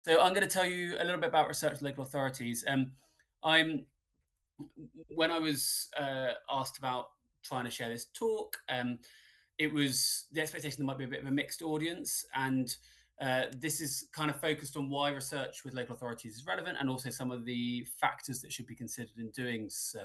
So I'm going to tell you a little bit about research with local authorities. I'm When I was asked about trying to share this talk, it was the expectation there might be a bit of a mixed audience, and this is kind of focused on why research with local authorities is relevant, and also some of the factors that should be considered in doing so.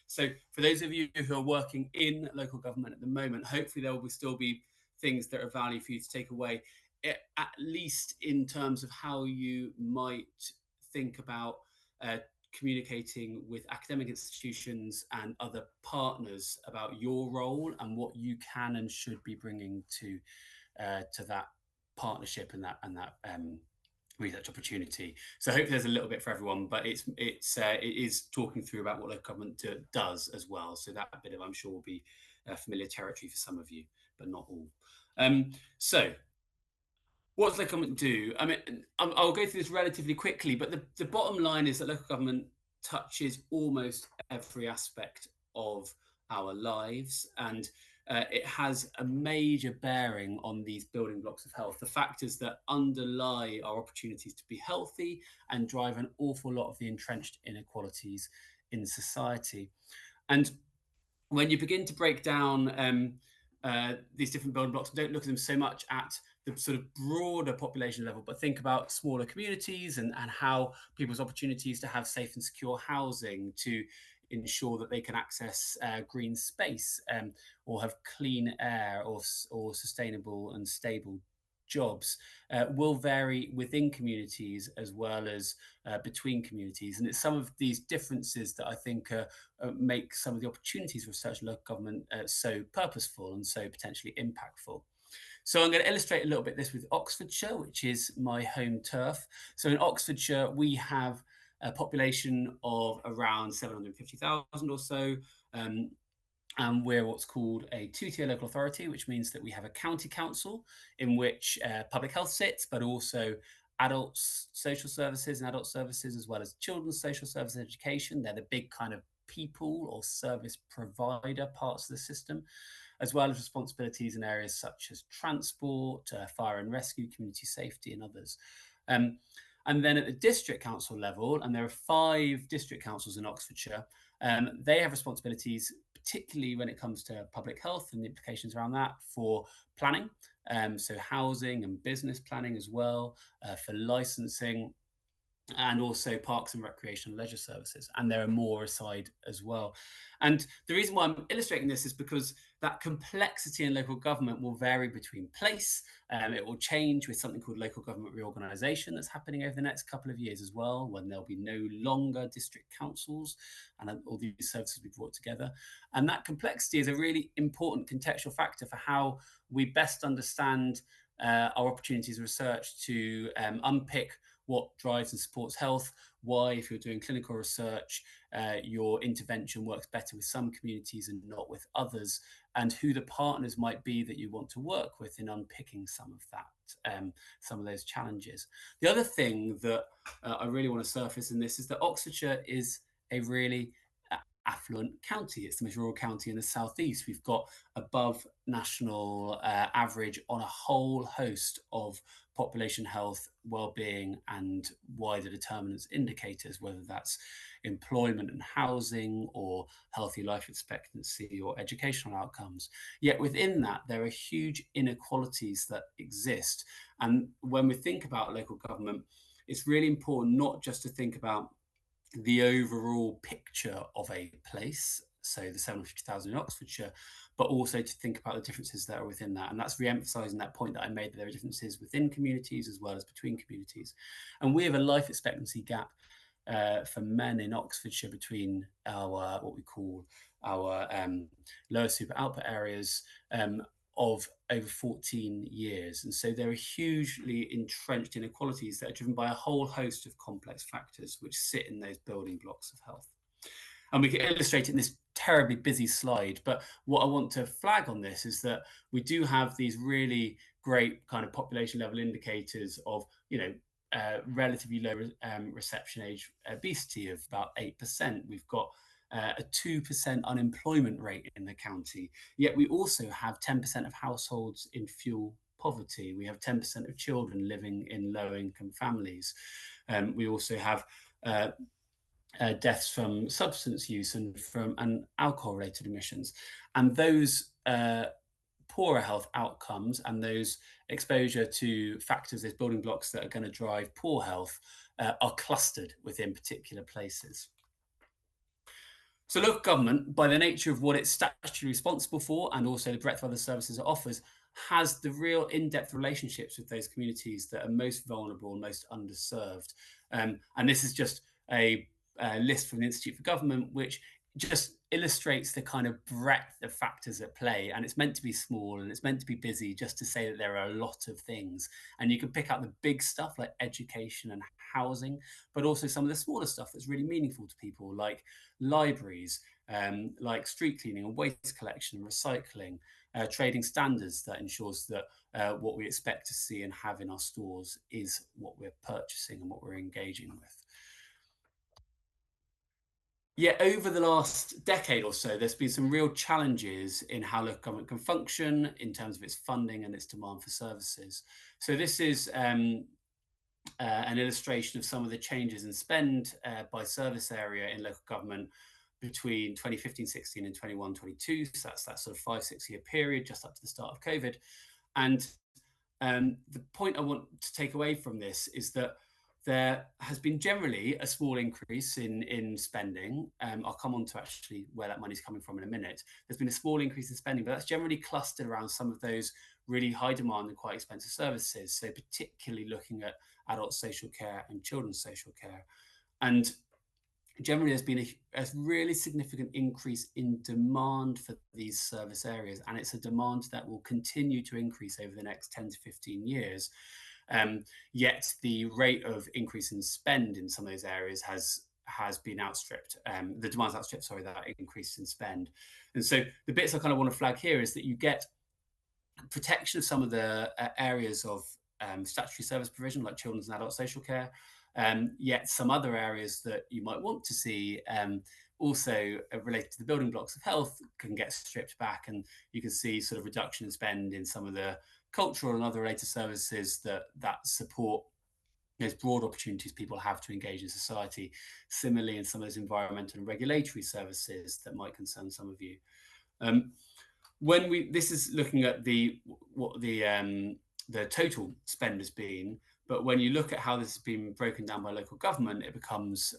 So, for those of you who are working in local government at the moment, hopefully there will still be things that are value for you to take away, at least in terms of how you might think about uh, communicating with academic institutions and other partners about your role and what you can and should be bringing to that partnership and that research opportunity. So hopefully there's a little bit for everyone, but it is talking through about what local government does as well. So that bit of, I'm sure, will be familiar territory for some of you, but not all. So what does local government do? I mean, I'll go through this relatively quickly, but the bottom line is that local government touches almost every aspect of our lives, and it has a major bearing on these building blocks of health, the factors that underlie our opportunities to be healthy and drive an awful lot of the entrenched inequalities in society. And when you begin to break down these different building blocks, don't look at them so much at the sort of broader population level, but think about smaller communities and how people's opportunities to have safe and secure housing, to ensure that they can access green space, or have clean air, or sustainable and stable jobs, will vary within communities as well as between communities. And it's some of these differences that I think make some of the opportunities for research and local government so purposeful and so potentially impactful. So I'm going to illustrate a little bit this with Oxfordshire, which is my home turf. So in Oxfordshire, we have a population of around 750,000 or so. Um, and we're what's called a two-tier local authority, which means that we have a county council in which public health sits, but also adult social services and adult services, as well as children's social services and education. They're the big kind of people or service provider parts of the system, as well as responsibilities in areas such as transport, fire and rescue, community safety, and others. Um, and then at the district council level, and there are 5 district councils in Oxfordshire, they have responsibilities, particularly when it comes to public health and the implications around that, for planning, so housing and business planning as well, for licensing, and also parks and recreation and leisure services. And there are more aside as well. And the reason why I'm illustrating this is because that complexity in local government will vary between place. It will change with something called local government reorganisation that's happening over the next couple of years as well, when there'll be no longer district councils and all these services will be brought together. And that complexity is a really important contextual factor for how we best understand our opportunities of research to unpick what drives and supports health, why, if you're doing clinical research, your intervention works better with some communities and not with others, and who the partners might be that you want to work with in unpicking some of that, some of those challenges. The other thing that I really want to surface in this is that Oxfordshire is a really affluent county. It's the most rural county in the southeast. We've got above national average on a whole host of population health, well-being, and wider determinants indicators, whether that's employment and housing, or healthy life expectancy, or educational outcomes. Yet within that, there are huge inequalities that exist. And when we think about local government, it's really important not just to think about the overall picture of a place, so the 750,000 in Oxfordshire, but also to think about the differences that are within that. And that's re-emphasising that point that I made, that there are differences within communities as well as between communities. And we have a life expectancy gap for men in Oxfordshire between our, what we call our lower super output areas, of over 14 years. And so there are hugely entrenched inequalities that are driven by a whole host of complex factors which sit in those building blocks of health. And we can illustrate it in this terribly busy slide, but what I want to flag on this is that we do have these really great kind of population level indicators of, relatively low reception age obesity of about 8%. We've got a 2% unemployment rate in the county. Yet we also have 10% of households in fuel poverty. We have 10% of children living in low-income families. We also have deaths from substance use and alcohol-related emissions, and those poorer health outcomes and those exposure to factors, those building blocks that are going to drive poor health, are clustered within particular places. So local government, by the nature of what it's statutorily responsible for and also the breadth of other services it offers, has the real in-depth relationships with those communities that are most vulnerable and most underserved. And this is just a list from the Institute for Government, which just illustrates the kind of breadth of factors at play. And it's meant to be small and it's meant to be busy, just to say that there are a lot of things. And you can pick out the big stuff like education and housing, but also some of the smaller stuff that's really meaningful to people, like libraries, like street cleaning and waste collection and recycling, trading standards that ensures that what we expect to see and have in our stores is what we're purchasing and what we're engaging with. Yeah, over the last decade or so, there's been some real challenges in how local government can function in terms of its funding and its demand for services. So this is an illustration of some of the changes in spend by service area in local government between 2015-16 and 21-22. So that's that sort of 5-6 year period just up to the start of COVID. And the point I want to take away from this is that there has been generally a small increase in spending. I'll come on to actually where that money's coming from in a minute. There's been a small increase in spending, but that's generally clustered around some of those really high demand and quite expensive services. So particularly looking at adult social care and children's social care. And generally there's been a really significant increase in demand for these service areas. And it's a demand that will continue to increase over the next 10 to 15 years. Yet the rate of increase in spend in some of those areas has been outstripped. The demand's outstripped, sorry, that increase in spend. And so the bits I kind of want to flag here is that you get protection of some of the areas of statutory service provision, like children's and adult social care, yet some other areas that you might want to see also related to the building blocks of health can get stripped back, and you can see sort of reduction in spend in some of the cultural and other related services that support those broad opportunities people have to engage in society. Similarly, in some of those environmental and regulatory services that might concern some of you. This is looking at what the total spend has been, but when you look at how this has been broken down by local government, it becomes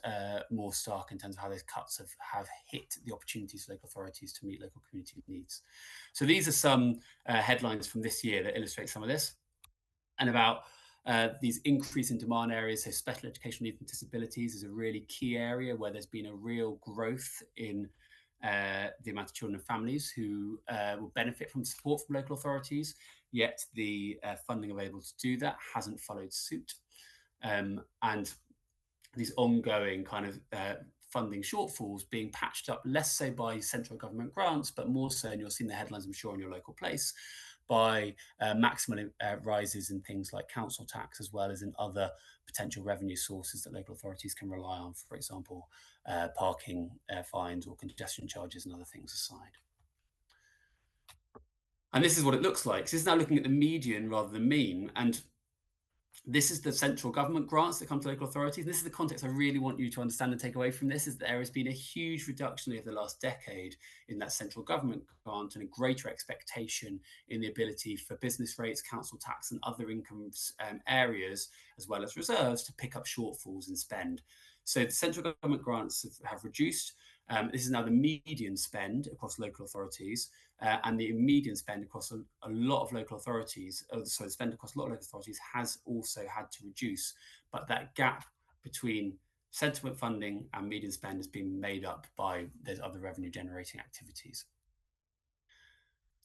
more stark in terms of how those cuts have hit the opportunities for local authorities to meet local community needs. So these are some headlines from this year that illustrate some of this, and about these increase in demand areas. So special education needs and disabilities is a really key area where there's been a real growth in the amount of children and families who will benefit from support from local authorities, yet the funding available to do that hasn't followed suit. And these ongoing kind of funding shortfalls being patched up, less so by central government grants, but more so, and you'll see in the headlines, I'm sure, in your local place, by maximum rises in things like council tax, as well as in other potential revenue sources that local authorities can rely on, for example, parking fines or congestion charges and other things aside. And this is what it looks like. So this is now looking at the median rather than mean. And this is the central government grants that come to local authorities. This is the context I really want you to understand and take away from this, is that there has been a huge reduction over the last decade in that central government grant, and a greater expectation in the ability for business rates, council tax and other income areas, as well as reserves, to pick up shortfalls in spend. So the central government grants have reduced. This is now the median spend across local authorities, and the median spend across a lot of local authorities, the spend across a lot of local authorities has also had to reduce. But that gap between sentiment funding and median spend has been made up by those other revenue generating activities.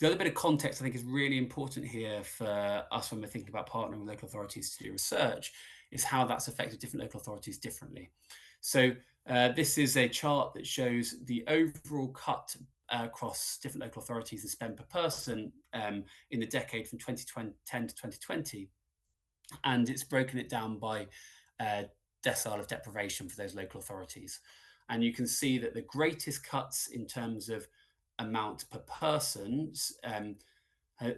The other bit of context I think is really important here for us when we're thinking about partnering with local authorities to do research is how that's affected different local authorities differently. So this is a chart that shows the overall cut across different local authorities and spend per person in the decade from 2010 to 2020. And it's broken it down by decile of deprivation for those local authorities. And you can see that the greatest cuts in terms of amount per person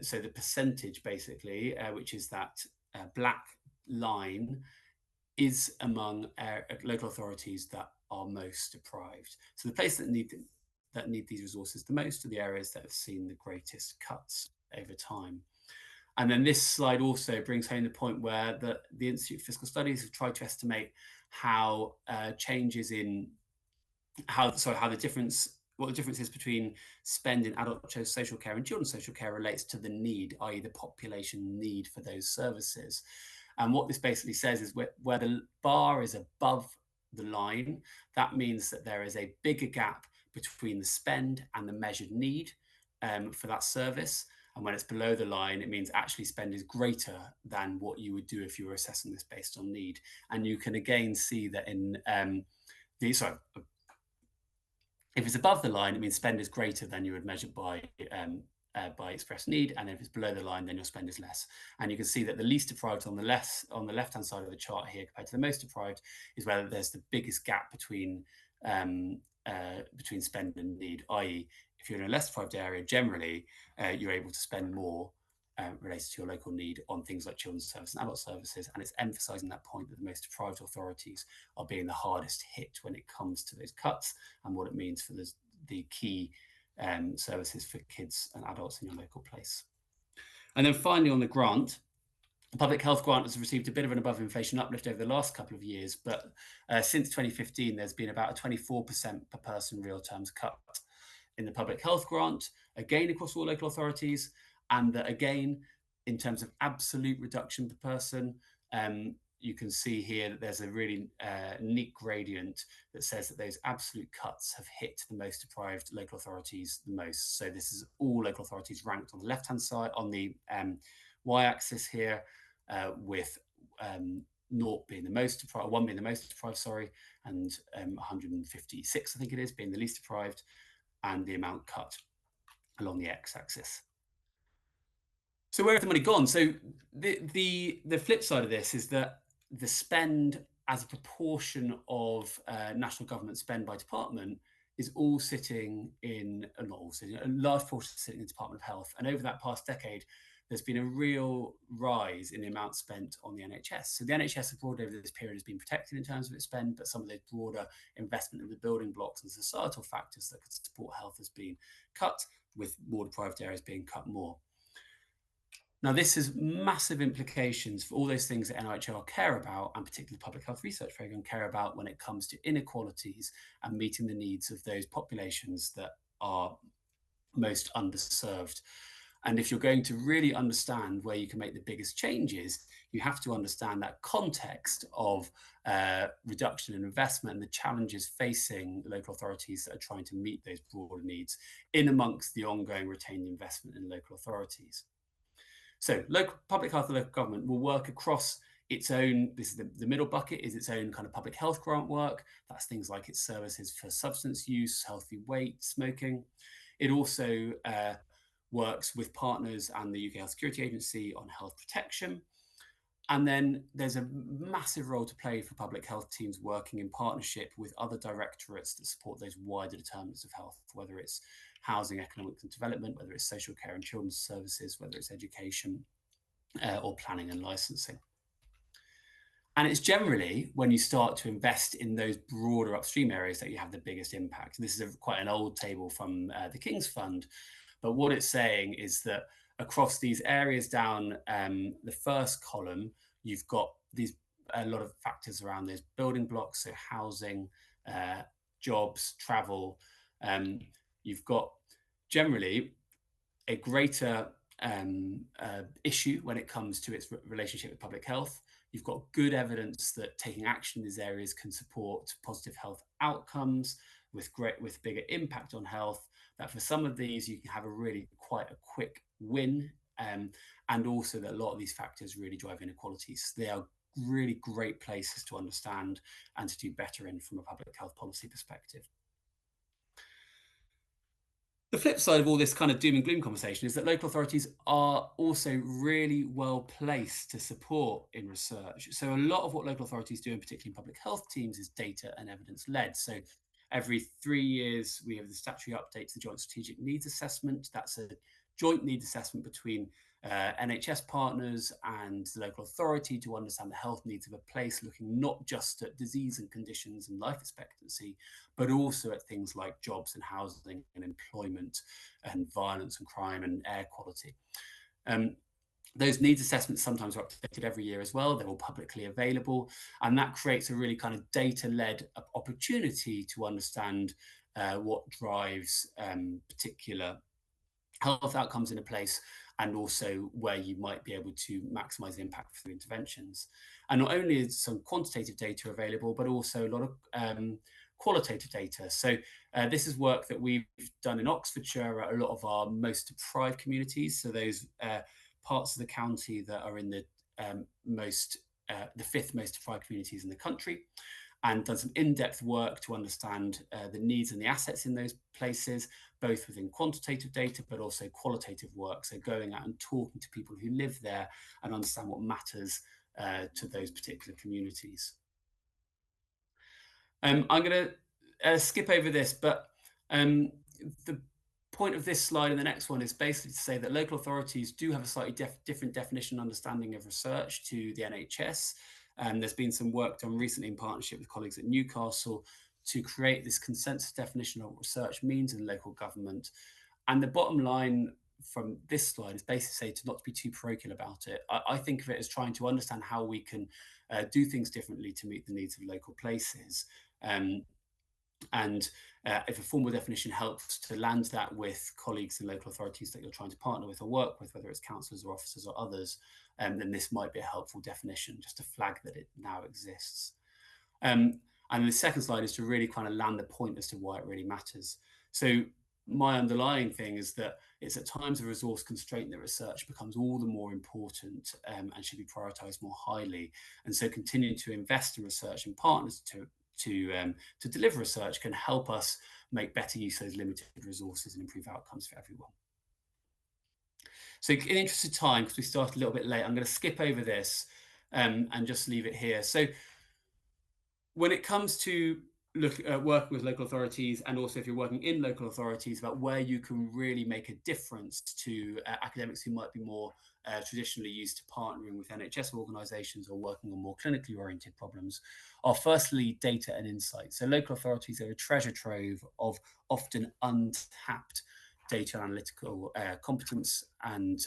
So the percentage, basically, which is that black line, is among local authorities that are most deprived. So the places that need these resources the most are the areas that have seen the greatest cuts over time. And then this slide also brings home the point where the Institute for Fiscal Studies have tried to estimate how changes in how the difference what the difference is between spend in adult social care and children's social care relates to the need, i.e. the population need for those services. And what this basically says is where the bar is above the line, that means that there is a bigger gap between the spend and the measured need for that service. And when it's below the line, it means actually spend is greater than what you would do if you were assessing this based on need. And you can again see that in if it's above the line, it means spend is greater than you would measure by express need, and if it's below the line, then your spend is less. And you can see that the least deprived on the left-hand side of the chart here, compared to the most deprived, is where there's the biggest gap between spend and need. I.e., if you're in a less deprived area, generally you're able to spend more related to your local need on things like children's services and adult services, and it's emphasising that point that the most deprived authorities are being the hardest hit when it comes to those cuts and what it means for the key services for kids and adults in your local place. And then finally, on the grant, the public health grant has received a bit of an above inflation uplift over the last couple of years, but since 2015, there's been about a 24% per person real terms cut in the public health grant, again across all local authorities, and that again, in terms of absolute reduction per person, you can see here that there's a really neat gradient that says that those absolute cuts have hit the most deprived local authorities the most. So this is all local authorities ranked on the left-hand side, on the y-axis here, with 0 being the most deprived, 1 being the most deprived, sorry, and 156, I think it is, being the least deprived, and the amount cut along the x-axis. So where has the money gone? So the flip side of this is that the spend as a proportion of national government spend by department is all sitting in, not all sitting, a large portion sitting in the Department of Health. And over that past decade, there's been a real rise in the amount spent on the NHS. So the NHS abroad over this period has been protected in terms of its spend, but some of those broader investment in the building blocks and societal factors that could support health has been cut, with more deprived areas being cut more. Now, this has massive implications for all those things that NIHR care about, and particularly the Public Health Research Programme care about, when it comes to inequalities and meeting the needs of those populations that are most underserved. And if you're going to really understand where you can make the biggest changes, you have to understand that context of reduction in investment and the challenges facing local authorities that are trying to meet those broader needs in amongst the ongoing retained investment in local authorities. So public health and local government will work across its own, this is the middle bucket, is its own kind of public health grant work. That's things like its services for substance use, healthy weight, smoking. It also works with partners and the UK Health Security Agency on health protection. And then there's a massive role to play for public health teams working in partnership with other directorates that support those wider determinants of health, whether it's housing, economic and development, whether it's social care and children's services, whether it's education or planning and licensing. And it's generally when you start to invest in those broader upstream areas that you have the biggest impact. And this is quite an old table from the King's Fund, but what it's saying is that across these areas down the first column, you've got a lot of factors around those building blocks, so housing, jobs, travel. You've got generally a greater issue when it comes to its relationship with public health. You've got good evidence that taking action in these areas can support positive health outcomes with bigger impact on health. That for some of these, you can have quite a quick win, and also that a lot of these factors really drive inequalities. So they are really great places to understand and to do better in from a public health policy perspective. The flip side of all this kind of doom and gloom conversation is that local authorities are also really well placed to support in research. So a lot of what local authorities do, and particularly in public health teams, is data and evidence led. So every 3 years, we have the statutory update to the Joint Strategic Needs Assessment. That's a joint needs assessment between NHS partners and the local authority to understand the health needs of a place, looking not just at disease and conditions and life expectancy, but also at things like jobs and housing and employment and violence and crime and air quality. Those needs assessments sometimes are updated every year as well. They're all publicly available. And that creates a really kind of data-led opportunity to understand what drives particular health outcomes in a place, and also where you might be able to maximize the impact through interventions. And not only is some quantitative data available, but also a lot of qualitative data. So this is work that we've done in Oxfordshire at a lot of our most deprived communities. So those parts of the county that are in the fifth most deprived communities in the country, and done some in-depth work to understand the needs and the assets in those places, both within quantitative data, but also qualitative work. So going out and talking to people who live there and understand what matters to those particular communities. I'm going to skip over this, but the point of this slide and the next one is basically to say that local authorities do have a slightly different definition and understanding of research to the NHS. There's been some work done recently in partnership with colleagues at Newcastle to create this consensus definition of what research means in local government. And the bottom line from this slide is basically to not to be too parochial about it. I think of it as trying to understand how we can do things differently to meet the needs of local places. And if a formal definition helps to land that with colleagues in local authorities that you're trying to partner with or work with, whether it's councillors or officers or others, then this might be a helpful definition, just to flag that it now exists. And the second slide is to really kind of land the point as to why it really matters. So my underlying thing is that it's at times of resource constraint that research becomes all the more important and should be prioritised more highly. And so continuing to invest in research and partners to deliver research can help us make better use of those limited resources and improve outcomes for everyone. So in the interest of time, because we started a little bit late, I'm going to skip over this and just leave it here. So when it comes to working with local authorities, and also if you're working in local authorities, about where you can really make a difference to academics who might be more traditionally used to partnering with NHS organisations or working on more clinically oriented problems, are firstly data and insight. So local authorities are a treasure trove of often untapped data analytical competence and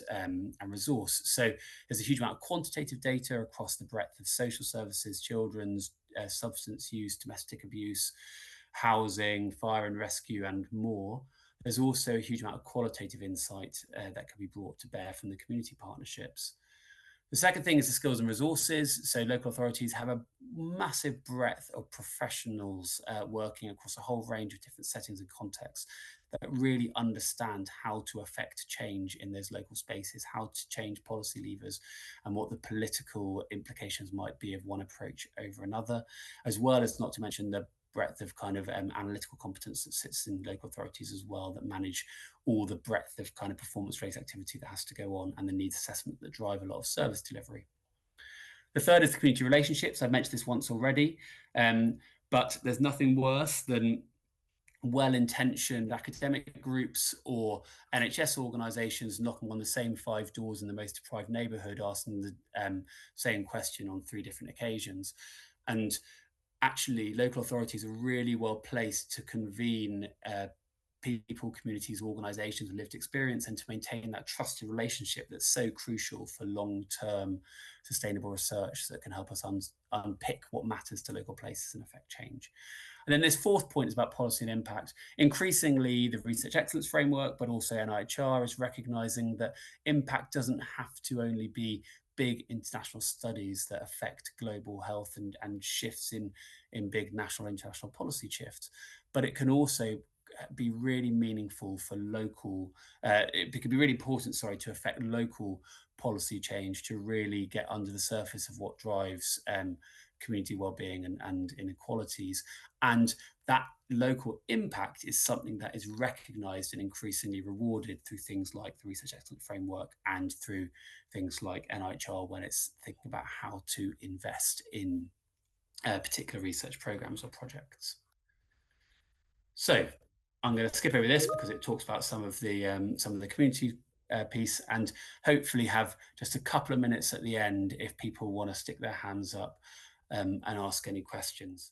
resource. So there's a huge amount of quantitative data across the breadth of social services, children's, substance use, domestic abuse, housing, fire and rescue, and more. There's also a huge amount of qualitative insight that can be brought to bear from the community partnerships. The second thing is the skills and resources. So local authorities have a massive breadth of professionals working across a whole range of different settings and contexts that really understand how to affect change in those local spaces, how to change policy levers, and what the political implications might be of one approach over another, as well as, not to mention, the breadth of kind of analytical competence that sits in local authorities as well, that manage all the breadth of kind of performance-based activity that has to go on, and the needs assessment that drive a lot of service delivery. The third is the community relationships. I've mentioned this once already, but there's nothing worse than well-intentioned academic groups or NHS organisations knocking on the same 5 doors in the most deprived neighbourhood, asking the same question on 3 different occasions. And actually, local authorities are really well placed to convene people, communities, organisations with lived experience, and to maintain that trusted relationship that's so crucial for long-term sustainable research that can help us unpick what matters to local places and affect change. And then this fourth point is about policy and impact. Increasingly, the Research Excellence Framework, but also NIHR, is recognising that impact doesn't have to only be big international studies that affect global health and shifts in big national and international policy shifts, but it can also be really meaningful for local, it can be really important, to affect local policy change, to really get under the surface of what drives community well-being and inequalities. And that local impact is something that is recognised and increasingly rewarded through things like the Research Excellence Framework and through things like NIHR when it's thinking about how to invest in particular research programmes or projects. So I'm going to skip over this because it talks about some of the community piece, and hopefully have just a couple of minutes at the end if people want to stick their hands up and ask any questions.